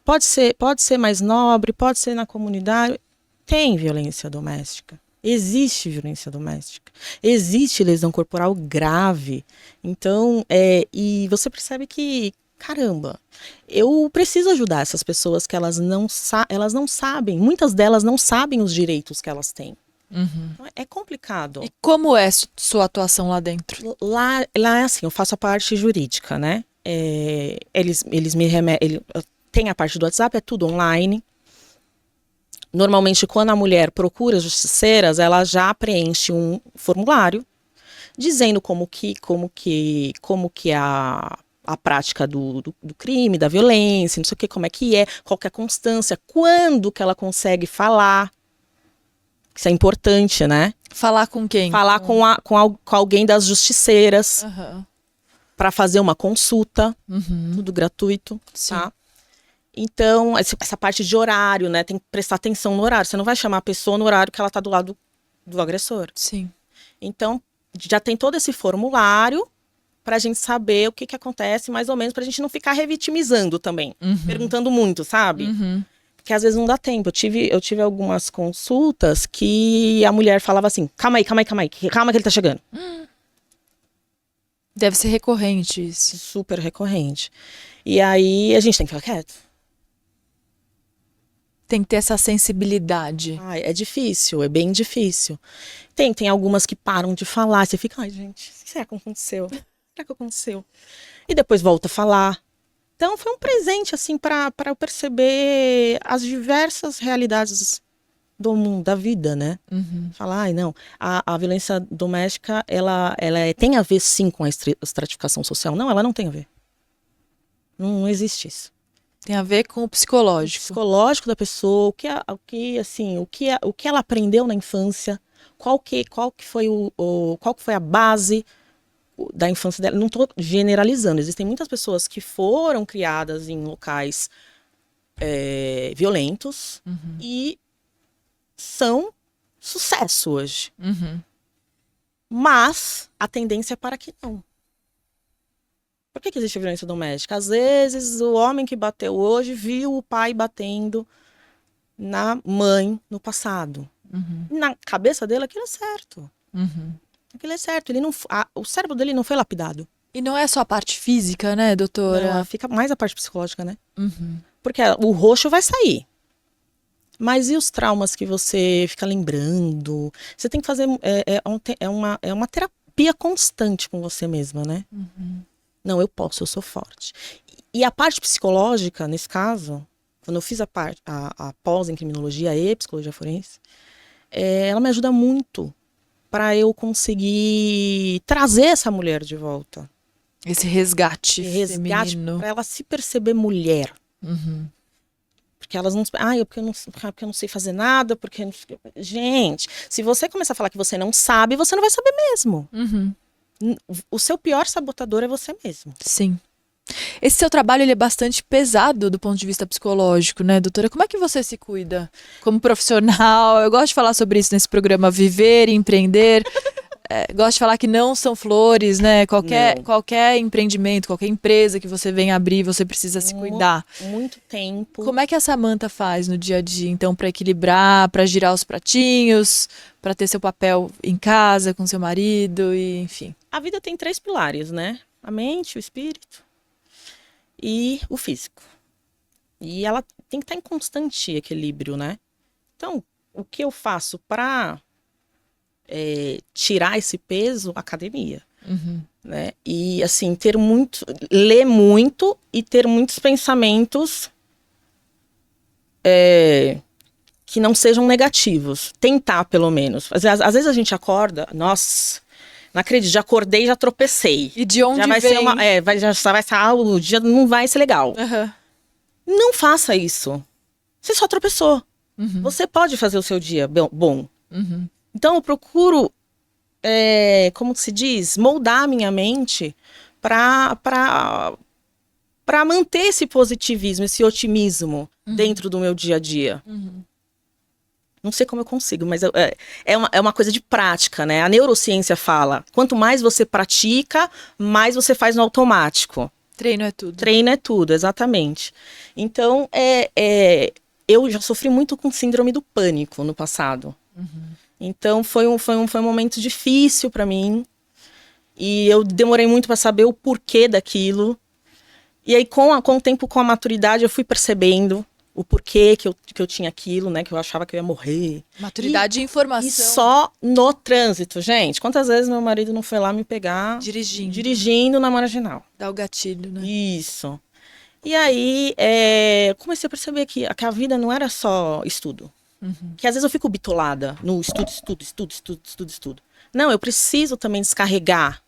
pode ser mais nobre, pode ser na comunidade, tem violência doméstica. Existe violência doméstica. Existe lesão corporal grave. Então, e você percebe que, caramba, eu preciso ajudar essas pessoas que elas não sabem, muitas delas não sabem os direitos que elas têm. É complicado. E como é sua atuação lá dentro? Lá é assim, eu faço a parte jurídica, né? Eles me remetem, tem a parte do WhatsApp, é tudo online. Normalmente, quando a mulher procura justiceiras, ela já preenche um formulário dizendo como que é a prática do crime, da violência, não sei o que, como é que é, qual que é a constância, quando que ela consegue falar. Isso é importante, né? Falar com quem? Falar com alguém das justiceiras para fazer uma consulta, tudo gratuito, tá? Então, essa parte de horário, né? Tem que prestar atenção no horário. Você não vai chamar a pessoa no horário que ela tá do lado do agressor. Sim. Então, já tem todo esse formulário pra gente saber o que acontece, mais ou menos, pra gente não ficar revitimizando também. Perguntando muito, sabe? Porque às vezes não dá tempo. Eu tive algumas consultas que a mulher falava assim, calma aí, calma que ele tá chegando. Deve ser recorrente isso. Super recorrente. E aí a gente tem que ficar quieto. tem que ter essa sensibilidade? Ai, é difícil, é bem difícil. Tem algumas que param de falar, você fica, ai gente, o que será que aconteceu? Será que aconteceu? E depois volta a falar. Então foi um presente, assim, para eu perceber as diversas realidades do mundo, da vida, né? Falar, ai não, a violência doméstica, tem a ver sim com a estratificação social. Não, ela não tem a ver. Não existe isso. Tem a ver com o psicológico. O psicológico da pessoa, o que ela aprendeu na infância, qual que foi a base da infância dela. Não estou generalizando, existem muitas pessoas que foram criadas em locais violentos e são sucesso hoje. Mas a tendência é para que não. Por que existe violência doméstica? Às vezes o homem que bateu hoje viu o pai batendo na mãe no passado. Na cabeça dele aquilo é certo. Aquilo é certo. O cérebro dele não foi lapidado. E não é só a parte física, né, doutora? Não, fica mais a parte psicológica, né? Porque o roxo vai sair. Mas e os traumas que você fica lembrando? Você tem que fazer... É uma terapia constante com você mesma, né? Não, eu sou forte. E a parte psicológica, nesse caso, quando eu fiz a pós em criminologia e psicologia forense, ela me ajuda muito para eu conseguir trazer essa mulher de volta. Esse resgate feminino. Para ela se perceber mulher. Porque elas não... porque eu não sei fazer nada, porque... Gente, se você começar a falar que você não sabe, você não vai saber mesmo. O seu pior sabotador é você mesmo. Sim. Esse seu trabalho ele é bastante pesado do ponto de vista psicológico, né, doutora? Como é que você se cuida como profissional? Eu gosto de falar sobre isso nesse programa Viver e Empreender. Gosto de falar que não são flores, né? Qualquer empreendimento, qualquer empresa que você venha abrir, você precisa se cuidar. Muito tempo. Como é que a Samantha faz no dia a dia, então, para equilibrar, para girar os pratinhos, para ter seu papel em casa com seu marido e enfim? A vida tem 3 pilares, né? A mente, o espírito e o físico. E ela tem que estar em constante equilíbrio, né? Então, o que eu faço para tirar esse peso? Academia. Né? E assim, ler muito e ter muitos pensamentos que não sejam negativos. Tentar, pelo menos. Às vezes a gente acorda, nossa, não acredito, já acordei e já tropecei. E de onde já vai vem? Já vai ser, o dia não vai ser legal. Não faça isso. Você só tropeçou. Você pode fazer o seu dia bom. Então eu procuro, como se diz, moldar a minha mente para manter esse positivismo, esse otimismo dentro do meu dia a dia. Não sei como eu consigo, mas é uma coisa de prática, né? A neurociência fala, quanto mais você pratica, mais você faz no automático. Treino é tudo. Treino é tudo, exatamente. Então, eu já sofri muito com síndrome do pânico no passado. Então, foi um momento difícil para mim. E eu demorei muito para saber o porquê daquilo. E aí, com o tempo, com a maturidade, eu fui percebendo o porquê que eu tinha aquilo, né? Que eu achava que eu ia morrer. Maturidade e informação. E só no trânsito, gente. Quantas vezes meu marido não foi lá me pegar... Dirigindo na marginal. Dá o gatilho, né? Isso. E aí, comecei a perceber que a vida não era só estudo. Que às vezes eu fico bitolada no estudo. Não, eu preciso também descarregar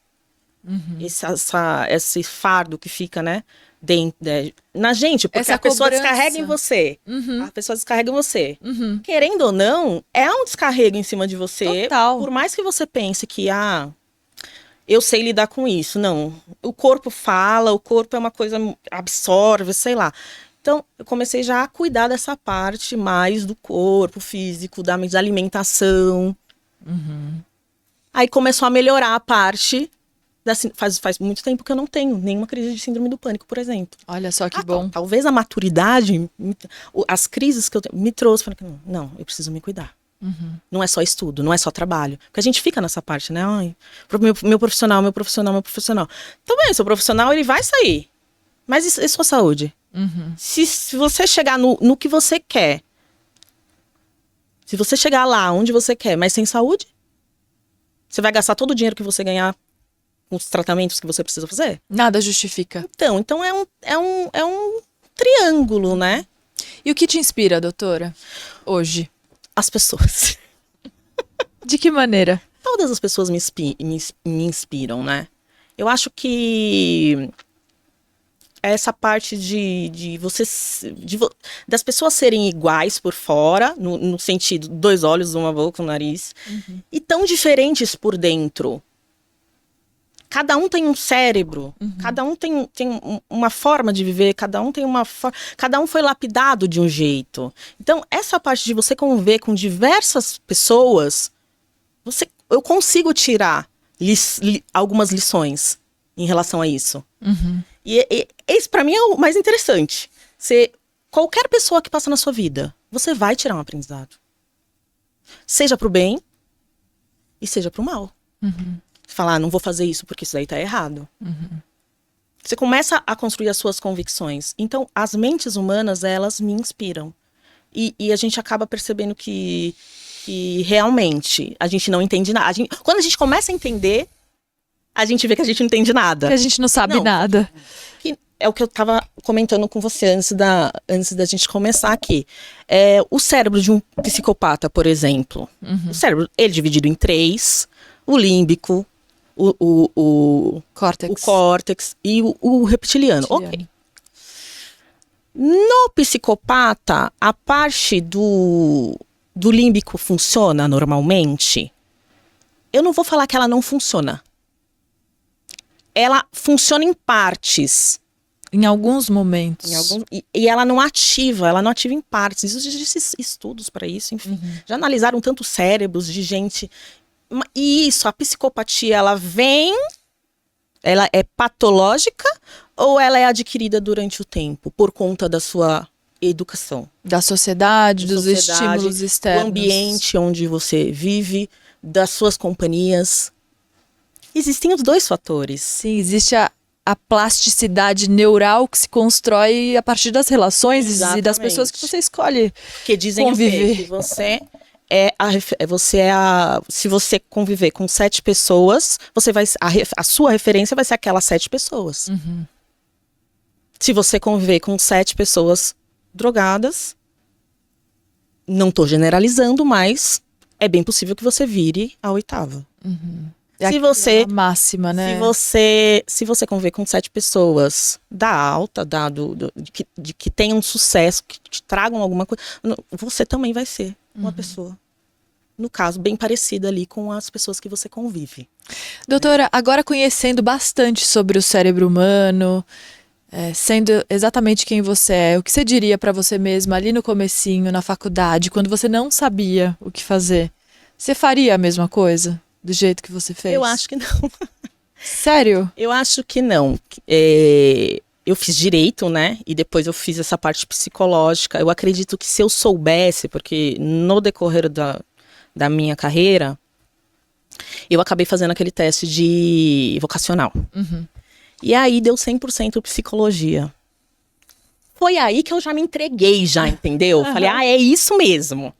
esse fardo que fica, né? Na gente, porque essa a pessoa cobrança. descarrega em você. A pessoa descarrega em você. Querendo ou não, é um descarrego em cima de você. Total. Por mais que você pense que, eu sei lidar com isso. Não, o corpo fala, o corpo é uma coisa, absorve, sei lá. Então, eu comecei já a cuidar dessa parte mais do corpo físico, da alimentação. Aí começou a melhorar a parte... Faz muito tempo que eu não tenho nenhuma crise de síndrome do pânico, por exemplo. Olha só que bom. Talvez a maturidade, as crises que eu tenho, me trouxe, falei, não, eu preciso me cuidar. Não é só estudo, não é só trabalho. Porque a gente fica nessa parte, né? Meu profissional. Então bem, seu profissional, ele vai sair. Mas e sua saúde? Se você chegar no que você quer, Se você chegar lá onde você quer, mas sem saúde, você vai gastar todo o dinheiro que você ganhar com os tratamentos que você precisa fazer? Nada justifica. Então é um triângulo, né? E o que te inspira, doutora, hoje? As pessoas. De que maneira? Todas as pessoas me inspiram, né? Eu acho que essa parte de você das pessoas serem iguais por fora, no sentido 2 olhos, uma boca, um nariz, e tão diferentes por dentro. Cada um tem um cérebro, cada um tem uma forma de viver, cada um foi lapidado de um jeito. Então, essa parte de você conviver com diversas pessoas, eu consigo tirar algumas lições em relação a isso. E esse, pra mim, é o mais interessante. Qualquer pessoa que passa na sua vida, você vai tirar um aprendizado. Seja pro bem e seja pro mal. Falar, não vou fazer isso porque isso daí tá errado. Você começa a construir as suas convicções. Então, as mentes humanas, elas me inspiram. E a gente acaba percebendo que realmente a gente não entende nada. Quando a gente começa a entender, a gente vê que a gente não entende nada. Que a gente não sabe nada. É o que eu tava comentando com você antes da gente começar aqui. O cérebro de um psicopata, por exemplo. O cérebro, ele é dividido em 3. O límbico, o córtex e o reptiliano. Ok. No psicopata, a parte do límbico funciona normalmente. Eu não vou falar que ela não funciona. Ela funciona em partes. Em alguns momentos. E ela não ativa em partes. Existem estudos para isso, enfim. Já analisaram tantos cérebros de gente. E isso, a psicopatia, ela é patológica ou ela é adquirida durante o tempo, por conta da sua educação? Da sociedade, dos estímulos externos. Do ambiente onde você vive, das suas companhias. Existem os 2 fatores. Sim, existe a plasticidade neural que se constrói a partir das relações. Exatamente. E das pessoas que você escolhe que dizem conviver. Que você se você conviver com 7 pessoas, a sua referência vai ser aquelas 7 pessoas. Se você conviver com 7 pessoas drogadas, não tô generalizando, mas é bem possível que você vire a 8ª. Se você, a máxima, né? Se você conviver com 7 pessoas da alta, de que tenham sucesso, que te tragam alguma coisa, você também vai ser uma pessoa, no caso, bem parecida ali com as pessoas que você convive. Doutora, agora conhecendo bastante sobre o cérebro humano, sendo exatamente quem você é, o que você diria para você mesma ali no comecinho, na faculdade, quando você não sabia o que fazer? Você faria a mesma coisa? Do jeito que você fez? Eu acho que não. Sério? Eu acho que não. Eu fiz direito, né? E depois eu fiz essa parte psicológica. Eu acredito que se eu soubesse, porque no decorrer da minha carreira, eu acabei fazendo aquele teste de vocacional. E aí deu 100% psicologia. Foi aí que eu já me entreguei, entendeu? Falei, é isso mesmo.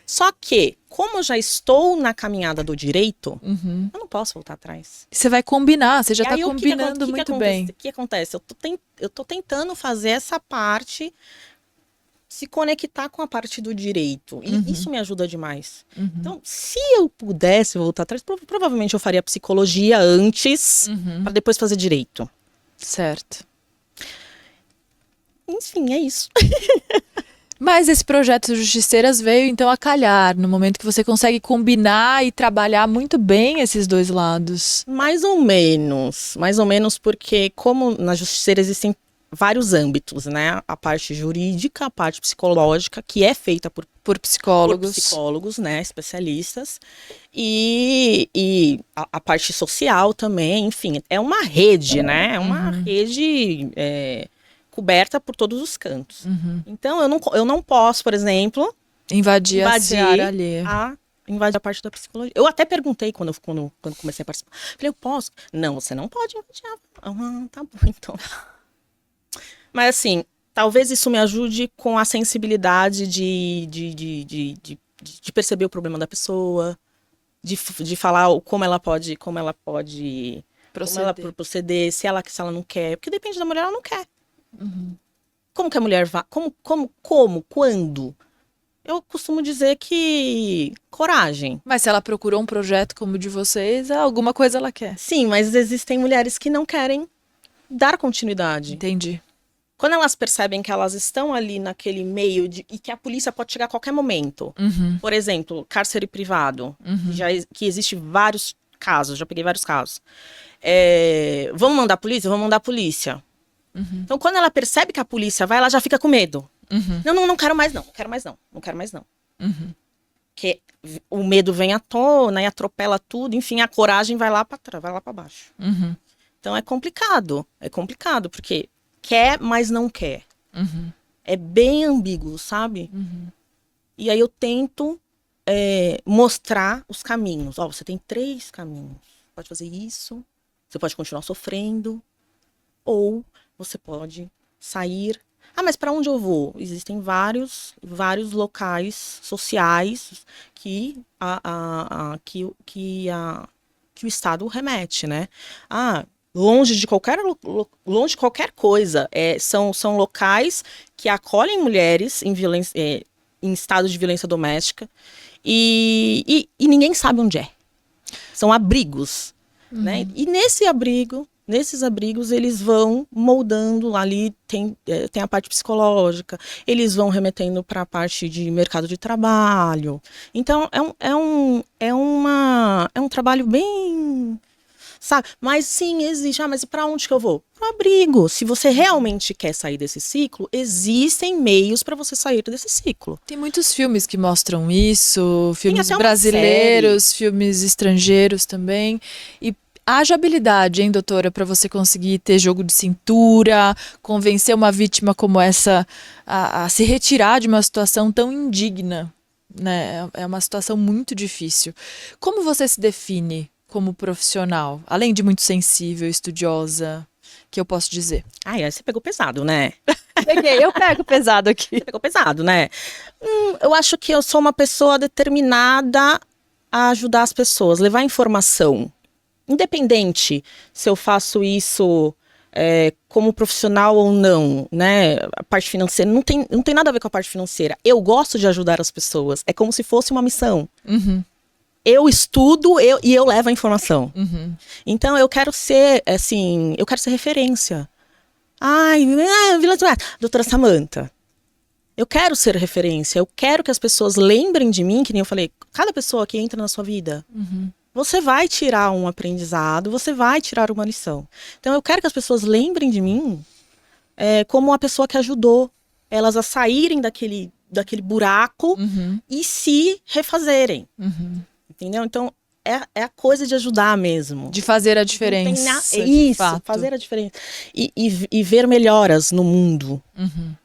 Só que, como eu já estou na caminhada do direito, eu não posso voltar atrás. Você vai combinar, você já está combinando muito bem. O que acontece? Eu tô tentando fazer essa parte se conectar com a parte do direito. E isso me ajuda demais. Então, se eu pudesse voltar atrás, provavelmente eu faria psicologia antes, para depois fazer direito. Certo. Enfim, é isso. Mas esse projeto Justiceiras veio então a calhar, no momento que você consegue combinar e trabalhar muito bem esses 2 lados. Mais ou menos porque como na Justiceira existem vários âmbitos, né? A parte jurídica, a parte psicológica, que é feita por psicólogos, né? Especialistas. E a parte social também, enfim, é uma rede, né? É uma rede coberta por todos os cantos. Então, eu não posso, por exemplo, invadir a seara alheia. Invadir a parte da psicologia. Eu até perguntei quando comecei a participar. Falei, eu posso? Não, você não pode invadir. Tá bom, então. Mas assim, talvez isso me ajude com a sensibilidade de de perceber o problema da pessoa, de falar como ela pode proceder, se ela não quer. Porque depende da mulher, ela não quer. Como que a mulher vai? Quando? Eu costumo dizer que coragem. Mas se ela procurou um projeto como o de vocês, alguma coisa ela quer. Sim, mas existem mulheres que não querem dar continuidade. Entendi. Quando elas percebem que elas estão ali naquele meio e que a polícia pode chegar a qualquer momento. Por exemplo, cárcere privado, que existe vários casos, já peguei vários casos. Vamos mandar a polícia? Vamos mandar a polícia. Então, quando ela percebe que a polícia vai, ela já fica com medo. Não quero mais não, não quero mais não. Porque o medo vem à tona e atropela tudo, enfim, a coragem vai lá para baixo. Então é complicado, porque quer, mas não quer. É bem ambíguo, sabe? E aí eu tento mostrar os caminhos. Você tem 3 caminhos. Pode fazer isso, você pode continuar sofrendo, ou você pode sair. Mas para onde eu vou? Existem vários locais sociais que o Estado remete, né? Longe de qualquer coisa. São locais que acolhem mulheres em estado de violência doméstica e ninguém sabe onde é. São abrigos, né? E nesses abrigos eles vão moldando ali, tem a parte psicológica, eles vão remetendo para a parte de mercado de trabalho. Então é um trabalho bem, sabe? Mas sim, existe. Mas para onde que eu vou? Para o abrigo. Se você realmente quer sair desse ciclo, existem meios para você sair desse ciclo. Tem muitos filmes que mostram isso, filmes brasileiros, filmes estrangeiros também. E haja habilidade, hein, doutora, para você conseguir ter jogo de cintura, convencer uma vítima como essa a se retirar de uma situação tão indigna, né? É uma situação muito difícil. Como você se define como profissional? Além de muito sensível, estudiosa, que eu posso dizer? Aí você pegou pesado, né? Eu pego pesado aqui. Você pegou pesado, né? Eu acho que eu sou uma pessoa determinada a ajudar as pessoas, levar informação. Independente se eu faço isso como profissional ou não, né? A parte financeira não tem nada a ver com a parte financeira. Eu gosto de ajudar as pessoas. É como se fosse uma missão. Eu estudo e eu levo a informação. Então eu quero ser, assim, referência. Doutora Samantha. Eu quero ser referência. Eu quero que as pessoas lembrem de mim, que nem eu falei, cada pessoa que entra na sua vida. Você vai tirar um aprendizado, você vai tirar uma lição. Então eu quero que as pessoas lembrem de mim como uma pessoa que ajudou elas a saírem daquele buraco e se refazerem. Entendeu? Então é a coisa de ajudar mesmo. De fazer a diferença. Isso, fazer a diferença. E ver melhoras no mundo.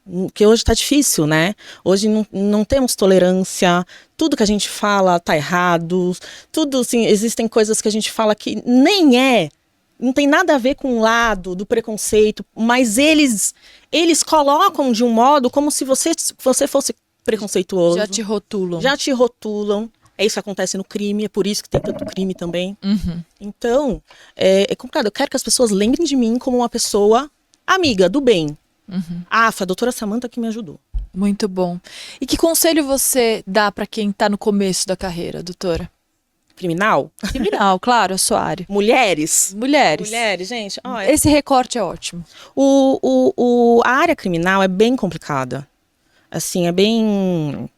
Porque hoje tá difícil, né? Hoje não temos tolerância. Tudo que a gente fala tá errado. Tudo, assim, existem coisas que a gente fala que não tem nada a ver com o lado do preconceito, mas eles colocam de um modo como se você fosse preconceituoso. Já te rotulam. É isso que acontece no crime, é por isso que tem tanto crime também. Então, é complicado. Eu quero que as pessoas lembrem de mim como uma pessoa amiga, do bem. Foi a doutora Samantha que me ajudou. Muito bom. E que conselho você dá para quem está no começo da carreira, doutora? Criminal, claro, a sua área. Mulheres, gente. Esse recorte é ótimo. A área criminal é bem complicada. Assim, é bem,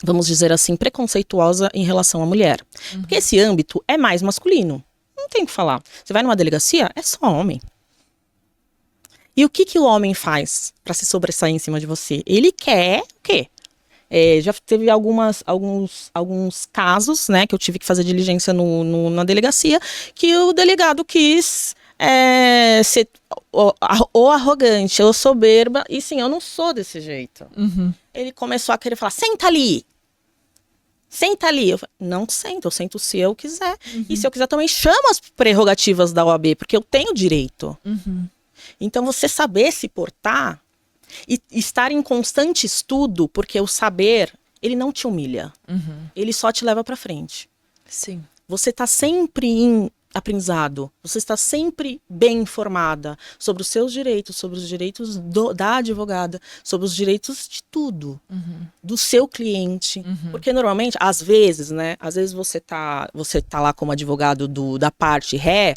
vamos dizer assim, preconceituosa em relação à mulher. Porque esse âmbito é mais masculino. Não tem o que falar. Você vai numa delegacia, é só homem. E o que o homem faz para se sobressair em cima de você? Ele quer o quê? Já teve alguns casos, né, que eu tive que fazer diligência na delegacia, que o delegado quis ser ou arrogante, ou soberba, e sim, eu não sou desse jeito. Ele começou a querer falar, senta ali. Eu falei, não sento, eu sento se eu quiser. E se eu quiser também chamo as prerrogativas da OAB, porque eu tenho direito. Então você saber se portar e estar em constante estudo, porque o saber, ele não te humilha. Ele só te leva pra frente. Sim. Você tá sempre em aprendizado. Você está sempre bem informada sobre os seus direitos, sobre os direitos da advogada, sobre os direitos de tudo. Do seu cliente. Porque normalmente, às vezes, né? Às vezes você tá lá como advogado da parte ré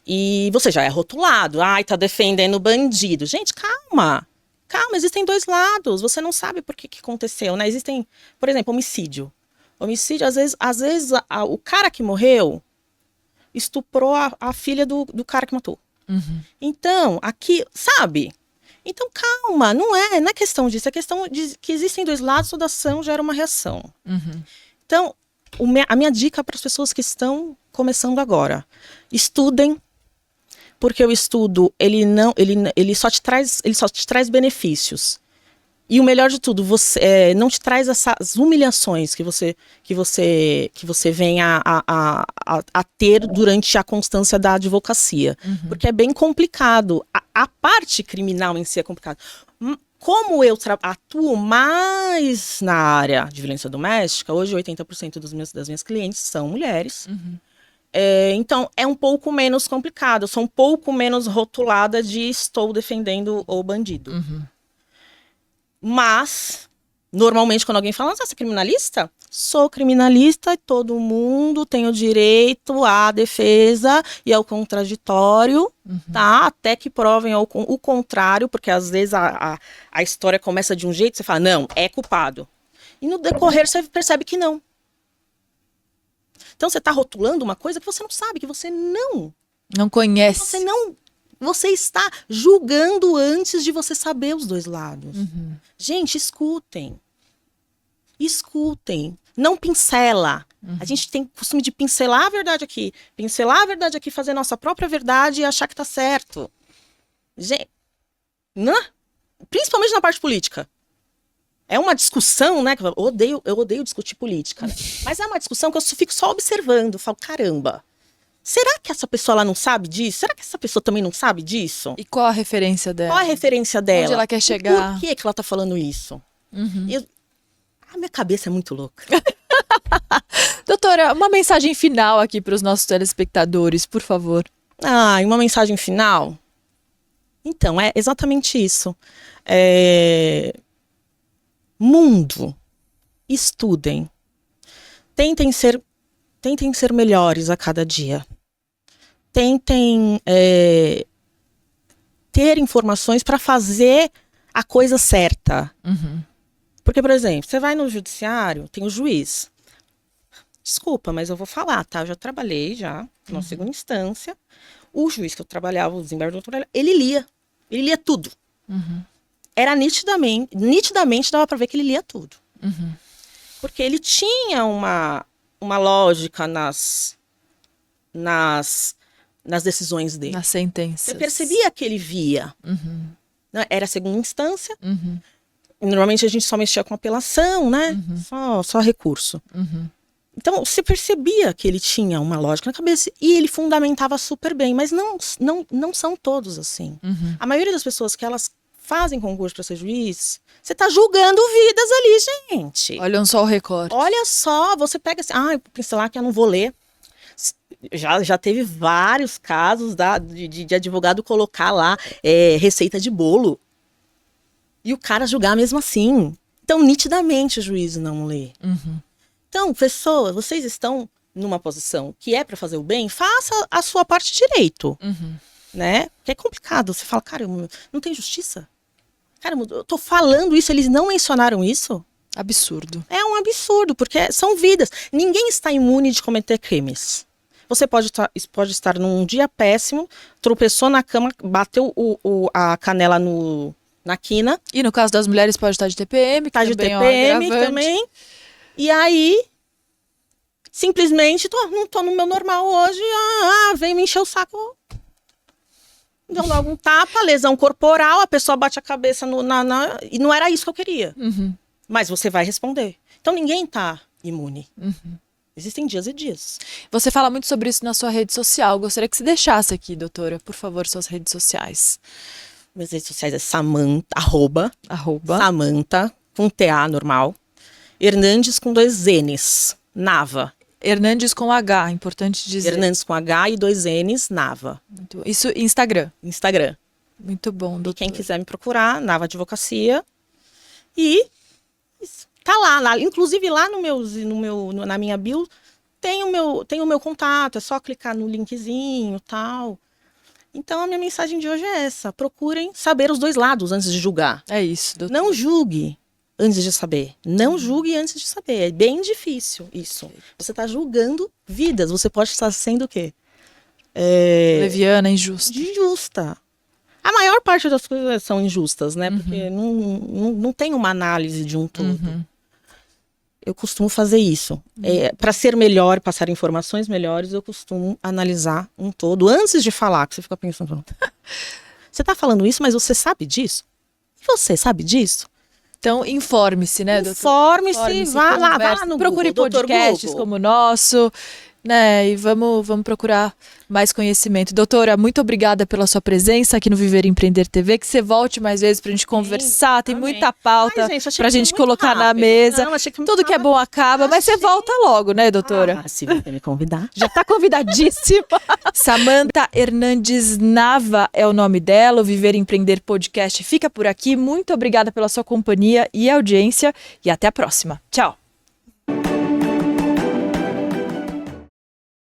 e você já é rotulado. Ai, tá defendendo bandido. Gente, calma. Calma, existem dois lados. Você não sabe por que aconteceu, né? Existem, por exemplo, homicídio. Homicídio, às vezes o cara que morreu estuprou a filha do cara que matou. Então, aqui, sabe? Então, calma, não é questão disso, é questão de que existem dois lados, toda ação gera uma reação. Então, a minha dica para as pessoas que estão começando agora, estudem, porque o estudo, ele só te traz benefícios. E o melhor de tudo, não te traz essas humilhações que você vem a ter durante a constância da advocacia. Porque é bem complicado. A parte criminal em si é complicada. Como eu atuo mais na área de violência doméstica, hoje 80% das minhas clientes são mulheres. Então, é um pouco menos complicado. Eu sou um pouco menos rotulada de estou defendendo o bandido. Mas, normalmente, quando alguém fala, você é criminalista? Sou criminalista e todo mundo tem o direito à defesa e ao contraditório, tá? Até que provem o contrário, porque às vezes a história começa de um jeito, você fala, não, é culpado. E no decorrer você percebe que não. Então você está rotulando uma coisa que você não sabe, que você não conhece. Você está julgando antes de você saber os dois lados. Gente, escutem. Escutem. Não pincela. A gente tem costume de pincelar a verdade aqui. Pincelar a verdade aqui, fazer nossa própria verdade e achar que tá certo. Gente, principalmente na parte política. É uma discussão, né? Eu odeio discutir política. Né? Mas é uma discussão que eu fico só observando. Falo, caramba. Será que essa pessoa lá não sabe disso? Será que essa pessoa também não sabe disso? E qual a referência dela? Qual a referência dela? Onde ela quer chegar? Por que ela tá falando isso? A minha cabeça é muito louca. Doutora, uma mensagem final aqui para os nossos telespectadores, por favor. Uma mensagem final? Então, é exatamente isso. Mundo, estudem. Tentem ser melhores a cada dia. Tentem ter informações para fazer a coisa certa. Porque, por exemplo, você vai no judiciário, tem o juiz. Desculpa, mas eu vou falar, tá? Eu já trabalhei na segunda instância. O juiz que eu trabalhava, o desembargador, ele lia tudo. Era nitidamente dava para ver que ele lia tudo. Porque ele tinha uma lógica nas decisões dele. Nas sentenças. Você percebia que ele via. Era a segunda instância. Normalmente a gente só mexia com apelação, né? Só recurso. Então você percebia que ele tinha uma lógica na cabeça e ele fundamentava super bem. Mas não são todos assim. A maioria das pessoas que elas fazem concurso para ser juiz, você tá julgando vidas ali, gente. Olham só o recorte. Olha só, você pega assim, pincelar que eu não vou ler. Já teve vários casos de advogado colocar lá receita de bolo. E o cara julgar mesmo assim. Então, nitidamente, o juiz não lê. Então, pessoas, vocês estão numa posição que é para fazer o bem, faça a sua parte direito. Né? Porque é complicado. Você fala, cara, não tem justiça? Cara, eu tô falando isso, eles não mencionaram isso? Absurdo. É um absurdo, porque são vidas. Ninguém está imune de cometer crimes. Você pode estar num dia péssimo, tropeçou na cama, bateu a canela na quina. E no caso das mulheres pode estar de TPM, que também é um agravante. Também. E aí, simplesmente, não tô no meu normal hoje, vem me encher o saco. Deu logo um tapa, lesão corporal, a pessoa bate a cabeça e não era isso que eu queria. Mas você vai responder. Então ninguém tá imune. Existem dias e dias. Você fala muito sobre isso na sua rede social. Gostaria que você deixasse aqui, doutora, por favor, suas redes sociais. Minhas redes sociais é Samanta, @Samanta, com TA normal. Hernandes com 2 N's, Nava. Hernandes com H, importante dizer. Hernandes com H e 2 N's, Nava. Isso, Instagram. Instagram. Muito bom, doutor. E quem quiser me procurar, Nava Advocacia. E tá lá, inclusive lá na minha bio tem o meu contato, é só clicar no linkzinho, tal. Então a minha mensagem de hoje é essa: procurem saber os 2 lados antes de julgar. É isso, doutor. Não julgue antes de saber. Não julgue antes de saber. É bem difícil isso. Você está julgando vidas. Você pode estar sendo o quê? Leviana, injusta. Injusta. A maior parte das coisas são injustas, né? Porque não tem uma análise de um todo. Eu costumo fazer isso. Para ser melhor, passar informações melhores, eu costumo analisar um todo antes de falar. Que você fica pensando, você está falando isso, mas você sabe disso? E você sabe disso? Então, informe-se, né, doutor? Informe-se, vá lá, vá no Procure Google, podcasts Google. como o nosso, né, e vamos procurar mais conhecimento. Doutora, muito obrigada pela sua presença aqui no Viver e Empreender TV, que você volte mais vezes pra gente conversar, tem muita pauta pra gente colocar na mesa. Não, achei que Tudo que é bom acaba, mas você volta logo, né, doutora? Se você me convidar. Já tá convidadíssima. Samantha Hernandes Nava é o nome dela. O Viver e Empreender Podcast fica por aqui. Muito obrigada pela sua companhia e audiência. E até a próxima. Tchau.